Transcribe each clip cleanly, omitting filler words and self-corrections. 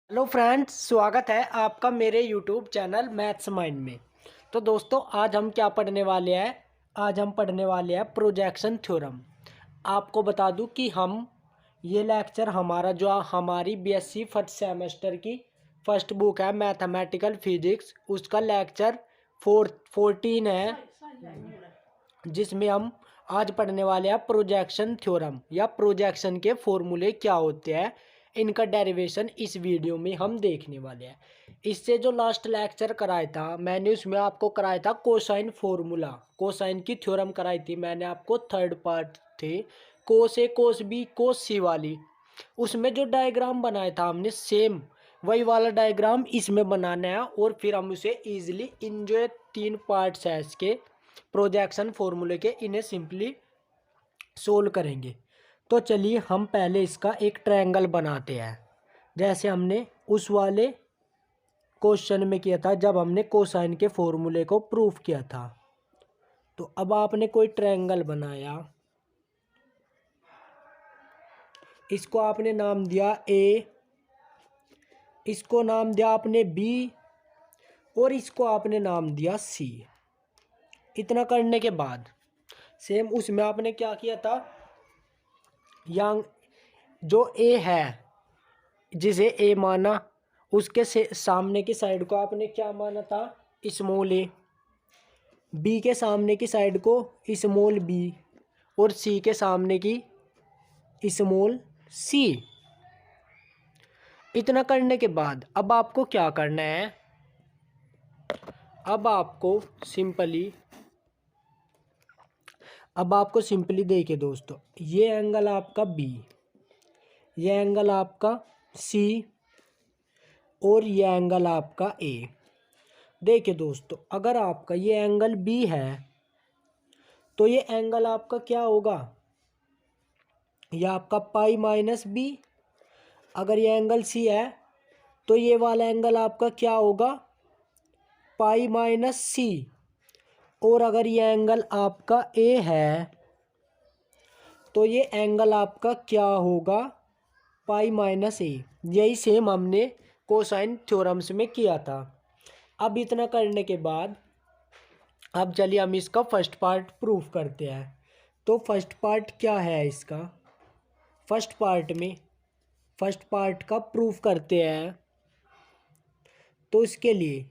Hello friends, स्वागत है आपका मेरे यूट्यूब चैनल मैथ्स माइंड में। तो दोस्तों, आज हम क्या पढ़ने वाले हैं। आज हम पढ़ने वाले हैं प्रोजेक्शन थ्योरम। आपको बता दूं कि हम ये लेक्चर हमारी बीएससी फर्स्ट सेमेस्टर की फर्स्ट बुक है मैथमेटिकल फिजिक्स, उसका लेक्चर 14 है, जिसमें हम आज पढ़ने वाले हैं प्रोजेक्शन थ्योरम या प्रोजेक्शन के फॉर्मूले क्या होते हैं। इनका डेरिवेशन इस वीडियो में हम देखने वाले हैं। इससे जो लास्ट लेक्चर कराया था मैंने, उसमें आपको कराया था कोसाइन फॉर्मूला, कोसाइन की थ्योरम कराई थी मैंने आपको। थर्ड पार्ट थे कोस ए कोस बी कोस सी वाली। उसमें जो डायग्राम बनाया था हमने, सेम वही वाला डायग्राम इसमें बनाना है और फिर हम उसे इजीली इन जो 3 पार्ट्स है इसके प्रोजेक्शन फॉर्मूले के, इन्हें सिंपली सोल्व करेंगे। तो चलिए हम पहले इसका एक ट्रायंगल बनाते हैं, जैसे हमने उस वाले क्वेश्चन में किया था जब हमने कोसाइन के फॉर्मूले को प्रूफ किया था। तो अब आपने कोई ट्रायंगल बनाया, इसको आपने नाम दिया ए, इसको नाम दिया आपने बी और इसको आपने नाम दिया सी। इतना करने के बाद सेम उसमें आपने क्या किया था, यंग जो ए है जिसे ए माना, उसके से सामने की साइड को आपने क्या माना था, स्मॉल ए। बी के सामने की साइड को स्मॉल बी और सी के सामने की स्मॉल सी। इतना करने के बाद अब आपको क्या करना है, अब आपको सिंपली देखिए दोस्तों, ये एंगल आपका बी, ये एंगल आपका सी और ये एंगल आपका ए। देखिए दोस्तों, अगर आपका ये एंगल बी है तो ये एंगल आपका क्या होगा, ये आपका पाई माइनस बी। अगर ये एंगल सी है तो ये वाला एंगल आपका क्या होगा, पाई माइनस सी। और अगर ये एंगल आपका ए है तो ये एंगल आपका क्या होगा, पाई माइनस ए। यही सेम हमने कोसाइन थ्योरम्स में किया था। अब इतना करने के बाद अब चलिए हम इसका फर्स्ट पार्ट प्रूफ करते हैं। तो फर्स्ट पार्ट क्या है इसका, फर्स्ट पार्ट का प्रूफ करते हैं। तो इसके लिए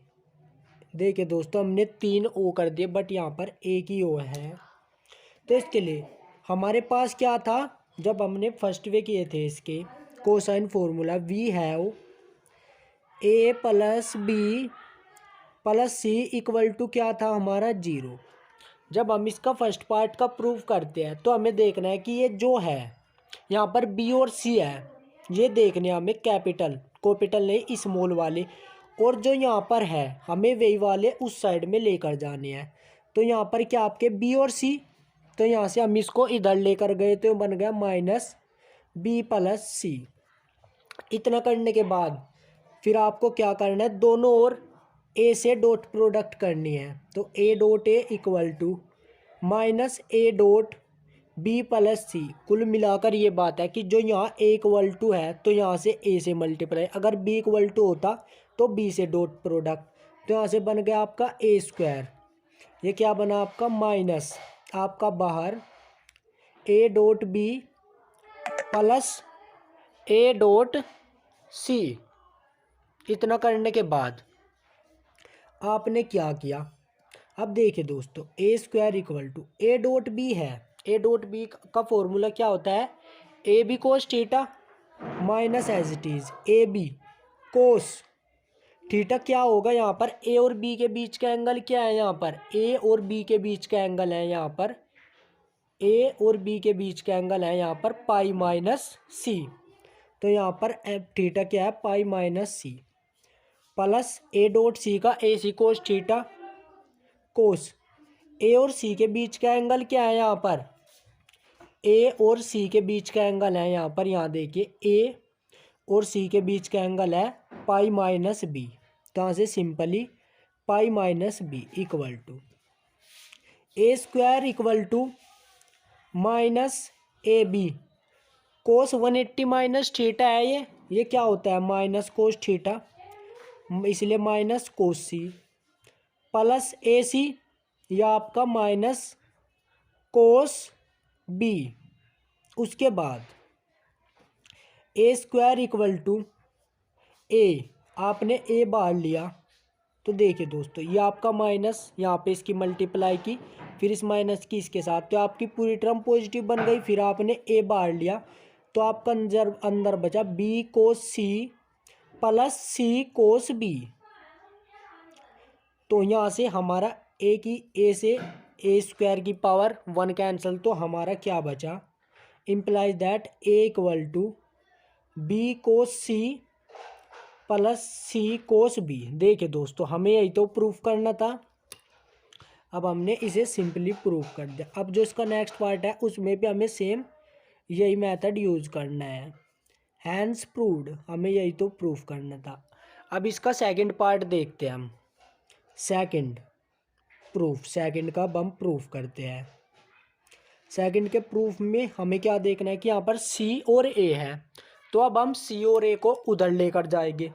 देखिए दोस्तों, हमने 3 ओ कर दिए बट यहाँ पर एक ही ओ है। तो इसके लिए हमारे पास क्या था, जब हमने फर्स्ट वे किए थे इसके cosine formula, we have A plus B plus C equal to क्या था हमारा 0। जब हम इसका फर्स्ट पार्ट का प्रूफ करते हैं तो हमें देखना है कि ये जो है यहाँ पर बी और सी है, ये देखने हमें कैपिटल नहीं स्मॉल वाले, और जो यहाँ पर है हमें वही वाले उस साइड में लेकर जाने हैं। तो यहाँ पर क्या आपके बी और सी, तो यहाँ से हम इसको इधर लेकर गए तो बन गया माइनस बी प्लस सी। इतना करने के बाद फिर आपको क्या करना है, दोनों ओर ए से डॉट प्रोडक्ट करनी है। तो A dot A equal to minus A dot B plus C. कुल मिलाकर ये बात है कि जो यहाँ ए इक्वल टू है तो यहाँ से ए से मल्टीप्लाई, अगर बी इक्वल टू होता तो बी से डॉट प्रोडक्ट, तो यहाँ से बन गया आपका ए स्क्वायर। ये क्या बना आपका माइनस आपका बाहर A dot B plus A dot C. इतना करने के बाद आपने क्या किया, अब देखिए दोस्तों, A square equal to A dot B है। ए डॉट बी का फॉर्मूला क्या होता है, A B cos theta minus as it is A B cos theta. क्या होगा यहाँ पर, ए और बी के बीच का एंगल क्या है, यहाँ पर ए और बी के बीच का एंगल है, यहाँ पर ए और बी के बीच का एंगल है यहाँ पर पाई माइनस सी। तो यहाँ पर थीटा क्या है, pi minus C plus A dot C का A C cos theta cos. ए और सी के बीच का एंगल क्या है, यहाँ पर ए और सी के बीच का एंगल है यहाँ पर, यहाँ देखिए ए और सी के बीच का एंगल है पाई माइनस बी। तो यहाँ से simply pi minus B equal to A square equal to minus A B cos 180 minus theta है ये, ये क्या होता है माइनस कोस थीटा, इसलिए minus cos C, plus A C या आपका माइनस कोस बी। उसके बाद A square equal to A, आपने ए बाहर लिया तो देखिए दोस्तों ये आपका माइनस यहाँ पे इसकी मल्टीप्लाई की, फिर इस माइनस की इसके साथ, तो आपकी पूरी टर्म पॉजिटिव बन गई। फिर आपने ए बाहर लिया तो आपका अंदर बचा बी कोस सी प्लस सी कोस बी। तो यहाँ से हमारा ए की ए से ए स्क्वायर की पावर 1 कैंसिल, तो हमारा क्या बचा, implies that a equal to b cos C plus C cos b. देखिए दोस्तों हमें यही तो प्रूफ करना था, अब हमने इसे सिंपली प्रूफ कर दिया। अब जो इसका नेक्स्ट पार्ट है उसमें भी हमें सेम यही मेथड यूज़ करना है, हैंस प्रूव्ड, हमें यही तो प्रूफ करना था। अब इसका सेकंड पार्ट देखते हैं हम, सेकंड प्रूफ, सेकंड का अब हम प्रूफ करते हैं। सेकंड के प्रूफ में हमें क्या देखना है कि यहाँ पर सी और ए है, तो अब हम सी और ए को उधर लेकर जाएंगे।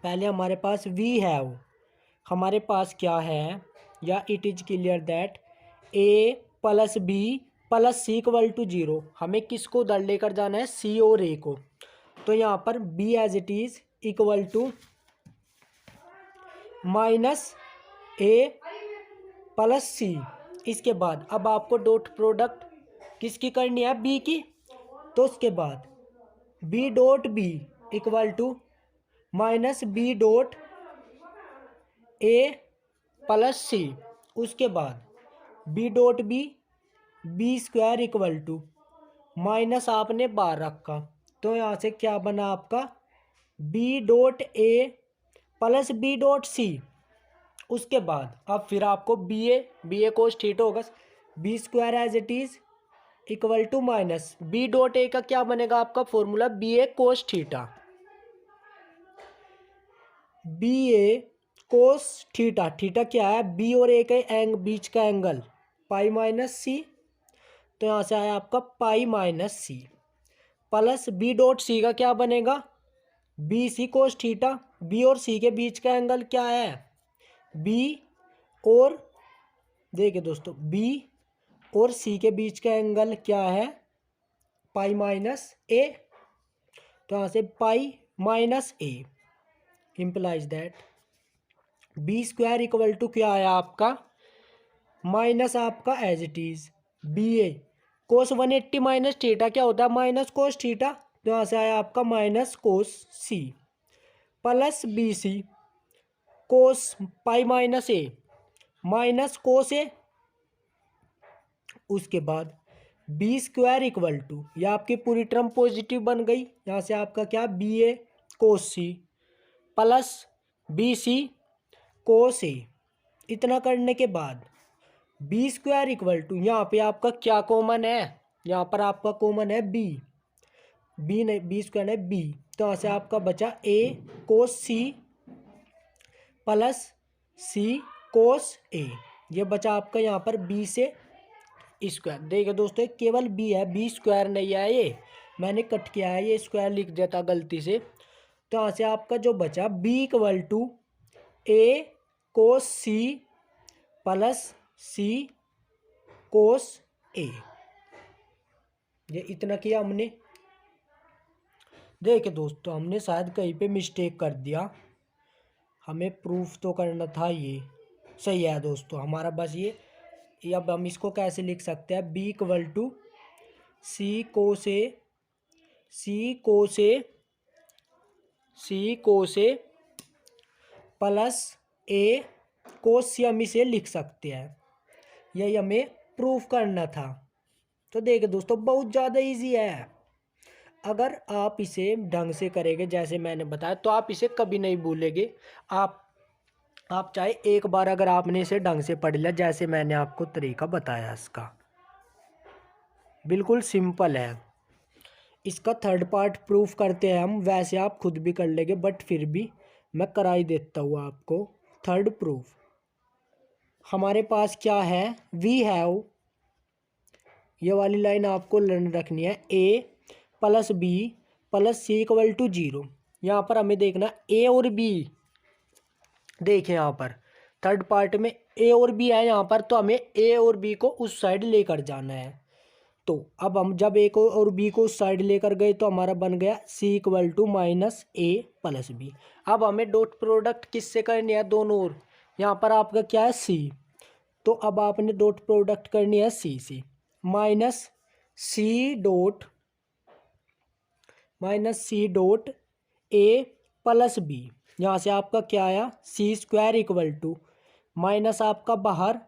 पहले हमारे पास वी है, हमारे पास क्या है, या it is clear that a plus B plus C equal to 0। हमें किसको उधर लेकर जाना है, सी और ए को। तो यहाँ पर B as it is equal to minus A plus C. इसके बाद अब आपको डॉट प्रोडक्ट किसकी करनी है, बी की, तो उसके बाद B dot B equal to minus B dot A plus C. उसके बाद B dot B B square equal to minus आपने बाहर रखा, तो यहाँ से क्या बना आपका बी डॉट ए प्लस बी डॉट सी। उसके बाद अब फिर आपको बी ए कोस थीटा होगा, B square as it is equal to minus B dot ए का क्या बनेगा आपका फॉर्मूला, बी ए कोस थीटा, बी ए कोस थीटा, थीटा क्या है, बी और ए के बीच का एंगल पाई माइनस सी, तो यहाँ से आया आपका pi minus C, plus B dot C का क्या बनेगा, B C cos theta, B और सी के बीच का एंगल क्या है, बी और, देखिए दोस्तों बी और सी के बीच का एंगल क्या है, पाई माइनस ए, तो यहाँ से pi minus a implies that b square equal to क्या आया आपका, माइनस आपका as it is b A cos 180 minus theta क्या होता है, माइनस कोस थीटा, तो यहाँ से आया आपका माइनस कोस सी, प्लस बी सी कोस पाई माइनस ए माइनस कोस ए। उसके बाद बी स्क्वायर इक्वल टू, यह आपकी पूरी टर्म पॉजिटिव बन गई, यहाँ से आपका क्या B A cos C plus B C cos A. इतना करने के बाद बी स्क्वायर इक्वल टू, यहाँ पे आपका क्या कॉमन है, यहाँ पर आपका कॉमन है बी, बी नहीं बी स्क्वायर है बी, तो यहाँ से आपका बचा ए cos C plus C cos A, ये बचा आपका यहाँ पर बी से स्क्वायर। देखिए दोस्तों केवल बी है, बी स्क्वायर नहीं है, ये मैंने कट किया है, ये स्क्वायर लिख दिया था गलती से। तो यहाँ से आपका जो बचा B equal to A cos C plus C cos A, ये इतना किया हमने। देखिए दोस्तों हमने शायद कहीं पे मिस्टेक कर दिया, हमें प्रूफ तो करना था, ये सही है दोस्तों हमारा, बस ये अब हम इसको कैसे लिख सकते हैं, B equal to C cos A plus A cos C, हम इसे लिख सकते हैं, यही हमें प्रूफ करना था। तो देखिए दोस्तों बहुत ज़्यादा इजी है, अगर आप इसे ढंग से करेंगे जैसे मैंने बताया तो आप इसे कभी नहीं भूलेंगे। आप चाहे एक बार अगर आपने इसे ढंग से पढ़ लिया जैसे मैंने आपको तरीका बताया इसका, बिल्कुल सिंपल है। इसका थर्ड पार्ट प्रूफ करते हैं हम, वैसे आप खुद भी कर लेंगे बट फिर भी मैं करा ही देता हूँ आपको। थर्ड प्रूफ हमारे पास क्या है, वी हैव, ये वाली लाइन आपको लर्न रखनी है, A plus B plus C equal to 0। यहाँ पर हमें देखना ए और बी, देखें यहाँ पर थर्ड पार्ट में ए और बी है यहाँ पर, तो हमें ए और बी को उस साइड लेकर जाना है। तो अब हम जब ए को और बी को उस साइड लेकर गए तो हमारा बन गया C equal to minus A plus B. अब हमें डॉट प्रोडक्ट किससे करनी है, दोनों ओर। यहाँ पर आपका क्या है सी, तो अब आपने डॉट प्रोडक्ट करनी है सी से। माइनस सी डॉट ए प्लस बी, यहाँ से आपका क्या आया c square equal to minus आपका बाहर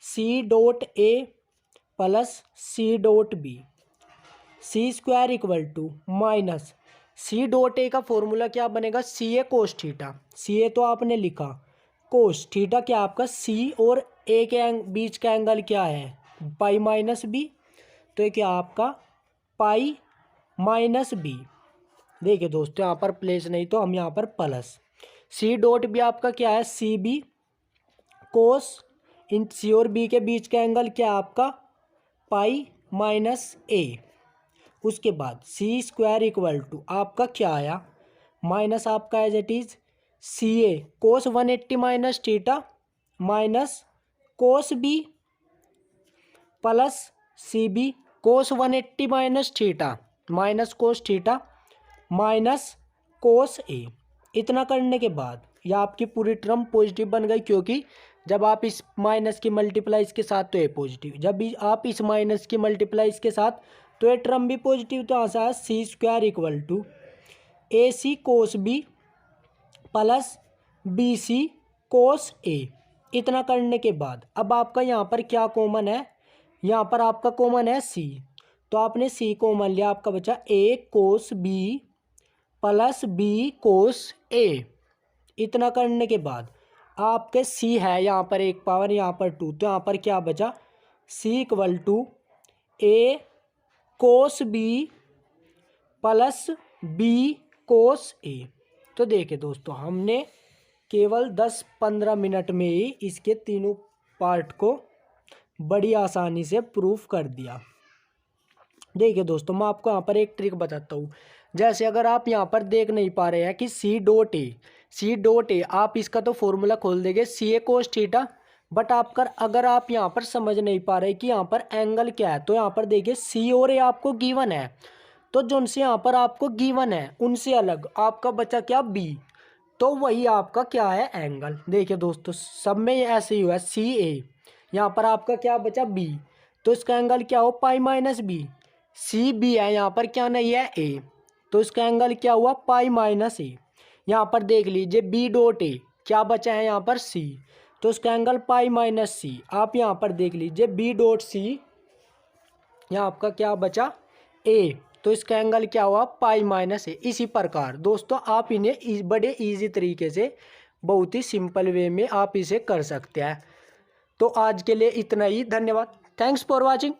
c dot A plus c dot b, c square equal to minus c dot ए का फॉर्मूला क्या बनेगा, सी ए कोस थीटा। सी ए तो आपने लिखा, कोस थीटा क्या आपका सी और ए के बीच का एंगल क्या है पाई माइनस बी, तो ये क्या आपका पाई माइनस बी। देखिए दोस्तों यहाँ पर प्लेस नहीं तो हम यहाँ पर प्लस सी डॉट बी आपका क्या है सी बी कोस, इन सी और बी के बीच का एंगल क्या आपका पाई माइनस ए। उसके बाद सी स्क्वायर इक्वल टू आपका क्या आया माइनस आपका as it is C A cos 180 minus theta minus cos B plus C B cos 180 minus theta minus cos theta minus cos A. इतना करने के बाद यह आपकी पूरी टर्म पॉजिटिव बन गई, क्योंकि जब आप इस माइनस की मल्टीप्लाई इसके साथ तो ये पॉजिटिव, जब भी आप इस माइनस की मल्टीप्लाई इसके साथ तो ये टर्म भी पॉजिटिव। तो आशा है C square equal to A C cos B plus B C cos A. इतना करने के बाद अब आपका यहाँ पर क्या कॉमन है, यहाँ पर आपका कॉमन है सी, तो आपने सी कॉमन लिया, आपका बचा ए cos B plus B cos A. इतना करने के बाद आपके सी है यहाँ पर एक पावर यहाँ पर 2, तो यहाँ पर क्या बचा C equal to A cos B plus B cos A. तो देखिए दोस्तों हमने केवल 10-15 मिनट में ही इसके तीनों पार्ट को बड़ी आसानी से प्रूफ कर दिया। देखिए दोस्तों मैं आपको यहाँ पर एक ट्रिक बताता हूँ। जैसे अगर आप यहाँ पर देख नहीं पा रहे हैं कि सी डॉट ए आप इसका तो फॉर्मूला खोल देंगे सी ए कोस थीटा, बट अगर आप यहाँ पर समझ नहीं पा रहे कि यहाँ पर एंगल क्या है, तो यहाँ पर देखिए सी और ए आपको गिवन है, तो जो उनसे यहाँ पर आपको गिवन है उनसे अलग आपका बचा क्या बी, तो वही आपका क्या है एंगल। देखिए दोस्तों सब में ऐसे ही हुआ सी ए, यहाँ पर आपका क्या बचा बी, तो इसका एंगल क्या हो pi minus b. C b है यहाँ पर क्या नहीं है ए, तो इसका एंगल क्या हुआ पाई माइनस ए। यहाँ पर देख लीजिए बी डॉट ए क्या बचा है यहाँ पर सी, तो इसका एंगल पाई माइनस सी। आप यहाँ पर देख लीजिए बी डॉट सी यहाँ आपका क्या बचा ए, तो इसका एंगल क्या हुआ पाई माइनस ए। इसी प्रकार दोस्तों आप इन्हें बड़े इजी तरीके से बहुत ही सिंपल वे में आप इसे कर सकते हैं। तो आज के लिए इतना ही, धन्यवाद, थैंक्स फॉर वॉचिंग।